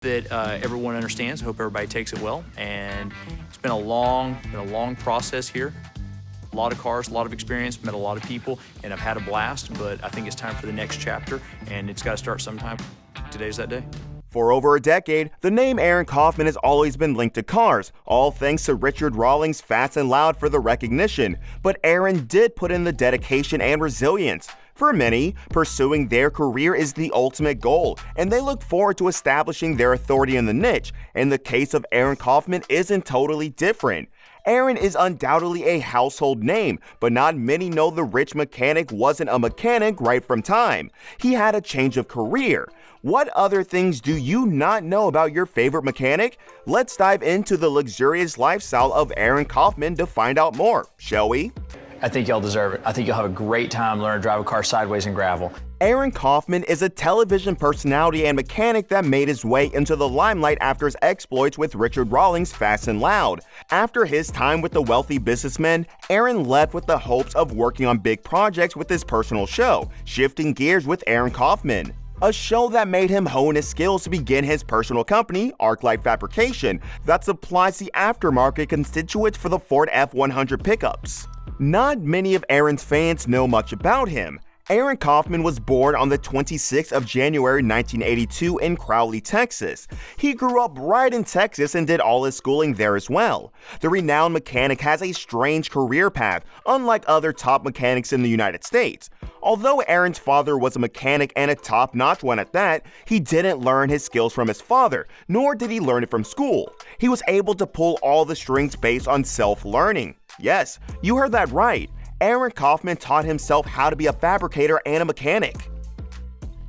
that everyone understands. I hope everybody takes it well. And it's been a long process here. A lot of cars, a lot of experience, met a lot of people, and I've had a blast, but I think it's time for the next chapter, and it's got to start sometime. Today's that day. For over a decade, the name Aaron Kaufman has always been linked to cars, all thanks to Richard Rawlings' Fast and Loud for the recognition. But Aaron did put in the dedication and resilience. For many, pursuing their career is the ultimate goal, and they look forward to establishing their authority in the niche. And the case of Aaron Kaufman isn't totally different. Aaron is undoubtedly a household name, but not many know the rich mechanic wasn't a mechanic right from time. He had a change of career. What other things do you not know about your favorite mechanic? Let's dive into the luxurious lifestyle of Aaron Kaufman to find out more, shall we? I think y'all deserve it. I think you'll have a great time learning to drive a car sideways in gravel. Aaron Kaufman is a television personality and mechanic that made his way into the limelight after his exploits with Richard Rawlings' Fast and Loud. After his time with the wealthy businessman, Aaron left with the hopes of working on big projects with his personal show, Shifting Gears with Aaron Kaufman. A show that made him hone his skills to begin his personal company, ArcLight Fabrication, that supplies the aftermarket constituents for the Ford F-100 pickups. Not many of Aaron's fans know much about him. Aaron Kaufman was born on the 26th of January 1982 in Crowley, Texas. He grew up right in Texas and did all his schooling there as well. The renowned mechanic has a strange career path, unlike other top mechanics in the United States. Although Aaron's father was a mechanic and a top-notch one at that, he didn't learn his skills from his father, nor did he learn it from school. He was able to pull all the strings based on self-learning. Yes, you heard that right. Aaron Kaufman taught himself how to be a fabricator and a mechanic.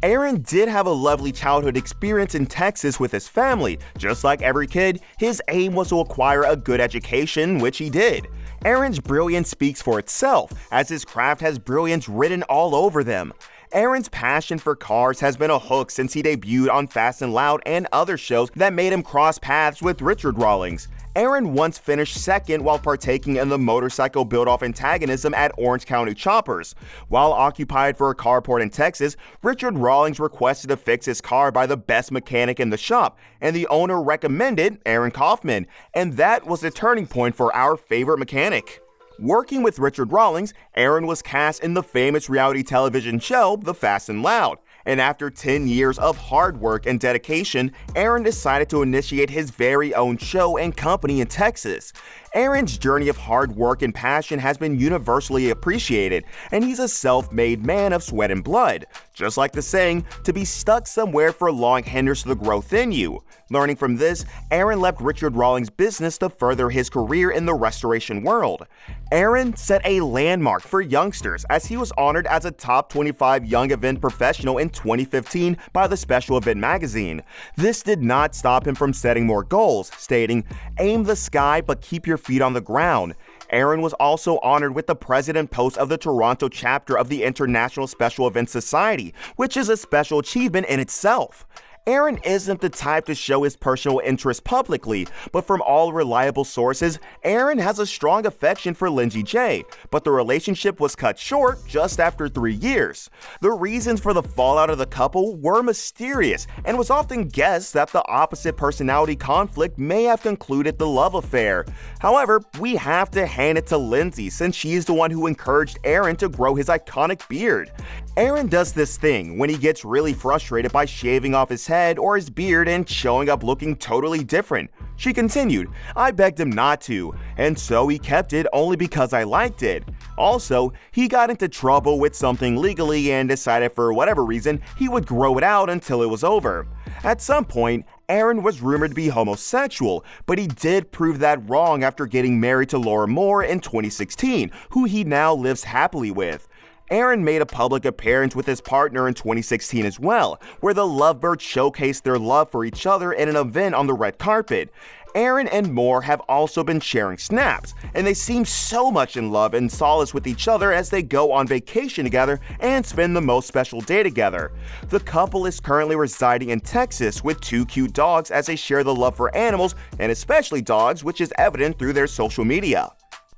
Aaron did have a lovely childhood experience in Texas with his family. Just like every kid, his aim was to acquire a good education, which he did. Aaron's brilliance speaks for itself, as his craft has brilliance written all over them. Aaron's passion for cars has been a hook since he debuted on Fast and Loud and other shows that made him cross paths with Richard Rawlings. Aaron once finished second while partaking in the motorcycle build-off antagonism at Orange County Choppers. While occupied for a carport in Texas, Richard Rawlings requested to fix his car by the best mechanic in the shop, and the owner recommended Aaron Kaufman, and that was the turning point for our favorite mechanic. Working with Richard Rawlings, Aaron was cast in the famous reality television show, The Fast and Loud. And after 10 years of hard work and dedication, Aaron decided to initiate his very own show and company in Texas. Aaron's journey of hard work and passion has been universally appreciated, and he's a self-made man of sweat and blood. Just like the saying, to be stuck somewhere for long hinders the growth in you. Learning from this, Aaron left Richard Rawlings' business to further his career in the restoration world. Aaron set a landmark for youngsters as he was honored as a top 25 young event professional in 2015 by the Special Event magazine. This did not stop him from setting more goals, stating, "Aim the sky but keep your feet on the ground." Aaron was also honored with the president post of the Toronto chapter of the International Special Events Society, which is a special achievement in itself. Aaron isn't the type to show his personal interest publicly, but from all reliable sources, Aaron has a strong affection for Lindsay J, but the relationship was cut short just after 3 years. The reasons for the fallout of the couple were mysterious, and was often guessed that the opposite personality conflict may have concluded the love affair. However, we have to hand it to Lindsay since she is the one who encouraged Aaron to grow his iconic beard. Aaron does this thing when he gets really frustrated by shaving off his head or his beard and showing up looking totally different. She continued, "I begged him not to, and so he kept it only because I liked it. Also, he got into trouble with something legally and decided for whatever reason he would grow it out until it was over." At some point, Aaron was rumored to be homosexual, but he did prove that wrong after getting married to Laura Moore in 2016, who he now lives happily with. Aaron made a public appearance with his partner in 2016 as well, where the lovebirds showcased their love for each other in an event on the red carpet. Aaron and Moore have also been sharing snaps, and they seem so much in love and solace with each other as they go on vacation together and spend the most special day together. The couple is currently residing in Texas with 2 cute dogs as they share the love for animals, and especially dogs, which is evident through their social media.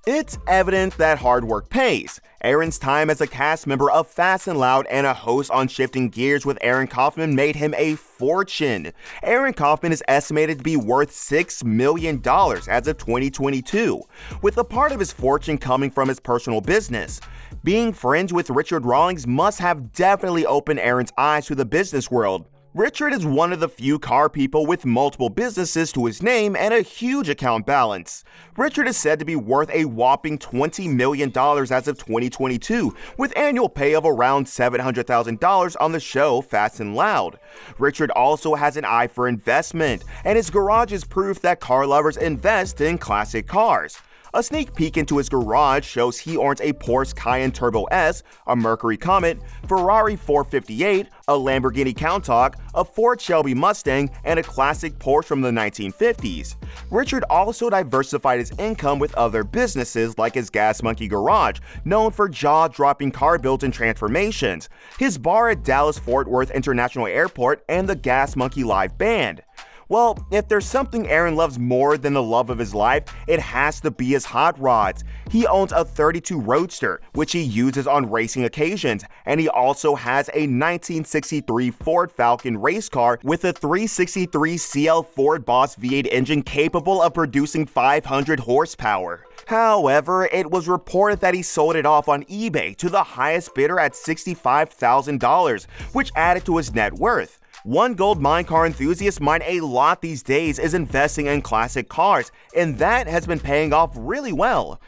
It's evident that hard work pays. Aaron's time as a cast member of Fast and Loud and a host on Shifting Gears with Aaron Kaufman made him a fortune. Aaron Kaufman is estimated to be worth $6 million as of 2022, with a part of his fortune coming from his personal business. Being friends with Richard Rawlings must have definitely opened Aaron's eyes to the business world. Richard is one of the few car people with multiple businesses to his name and a huge account balance. Richard is said to be worth a whopping $20 million as of 2022, with annual pay of around $700,000 on the show Fast and Loud. Richard also has an eye for investment, and his garage is proof that car lovers invest in classic cars. A sneak peek into his garage shows he owns a Porsche Cayenne Turbo S, a Mercury Comet, Ferrari 458, a Lamborghini Countach, a Ford Shelby Mustang, and a classic Porsche from the 1950s. Richard also diversified his income with other businesses like his Gas Monkey Garage, known for jaw-dropping car builds and transformations, his bar at Dallas-Fort Worth International Airport, and the Gas Monkey Live Band. Well, if there's something Aaron loves more than the love of his life, it has to be his hot rods. He owns a 32 Roadster, which he uses on racing occasions, and he also has a 1963 Ford Falcon race car with a 363 CL Ford Boss V8 engine capable of producing 500 horsepower. However, it was reported that he sold it off on eBay to the highest bidder at $65,000, which added to his net worth. One gold mine car enthusiast mine a lot these days is investing in classic cars, and that has been paying off really well.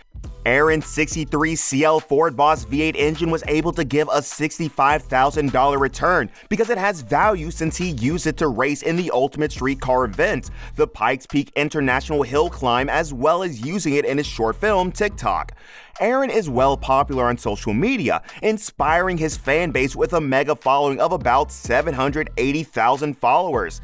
Aaron's 63 CL Ford Boss V8 engine was able to give a $65,000 return because it has value since he used it to race in the Ultimate Street Car event, the Pikes Peak International Hill Climb, as well as using it in his short film TikTok. Aaron is well popular on social media, inspiring his fan base with a mega following of about 780,000 followers.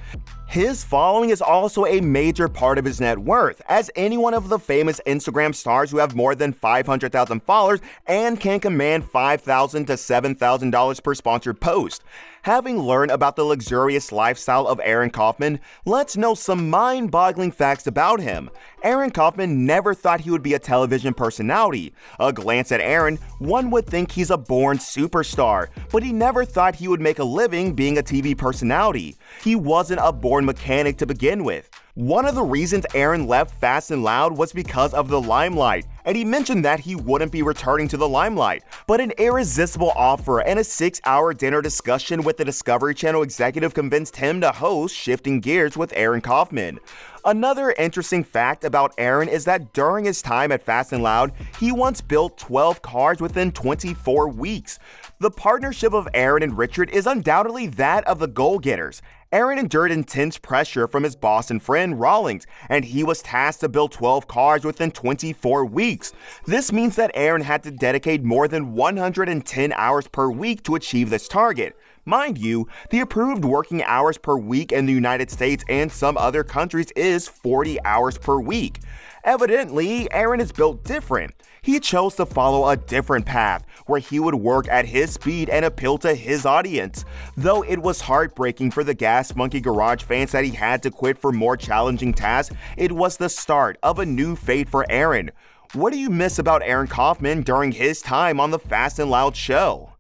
His following is also a major part of his net worth, as any one of the famous Instagram stars who have more than 500,000 followers and can command $5,000 to $7,000 per sponsored post. Having learned about the luxurious lifestyle of Aaron Kaufman, let's know some mind-boggling facts about him. Aaron Kaufman never thought he would be a television personality. A glance at Aaron, one would think he's a born superstar, but he never thought he would make a living being a TV personality. He wasn't a born mechanic to begin with. One of the reasons Aaron left Fast and Loud was because of the limelight, and he mentioned that he wouldn't be returning to the limelight, but an irresistible offer and a 6-hour dinner discussion with the Discovery Channel executive convinced him to host Shifting Gears with Aaron Kaufman. Another interesting fact about Aaron is that during his time at Fast and Loud, he once built 12 cars within 24 weeks. The partnership of Aaron and Richard is undoubtedly that of the goal-getters. Aaron endured intense pressure from his boss and friend Rawlings, and he was tasked to build 12 cars within 24 weeks. This means that Aaron had to dedicate more than 110 hours per week to achieve this target. Mind you, the approved working hours per week in the United States and some other countries is 40 hours per week. Evidently, Aaron is built different. He chose to follow a different path, where he would work at his speed and appeal to his audience. Though it was heartbreaking for the Gas Monkey Garage fans that he had to quit for more challenging tasks, it was the start of a new fate for Aaron. What do you miss about Aaron Kaufman during his time on the Fast and Loud show?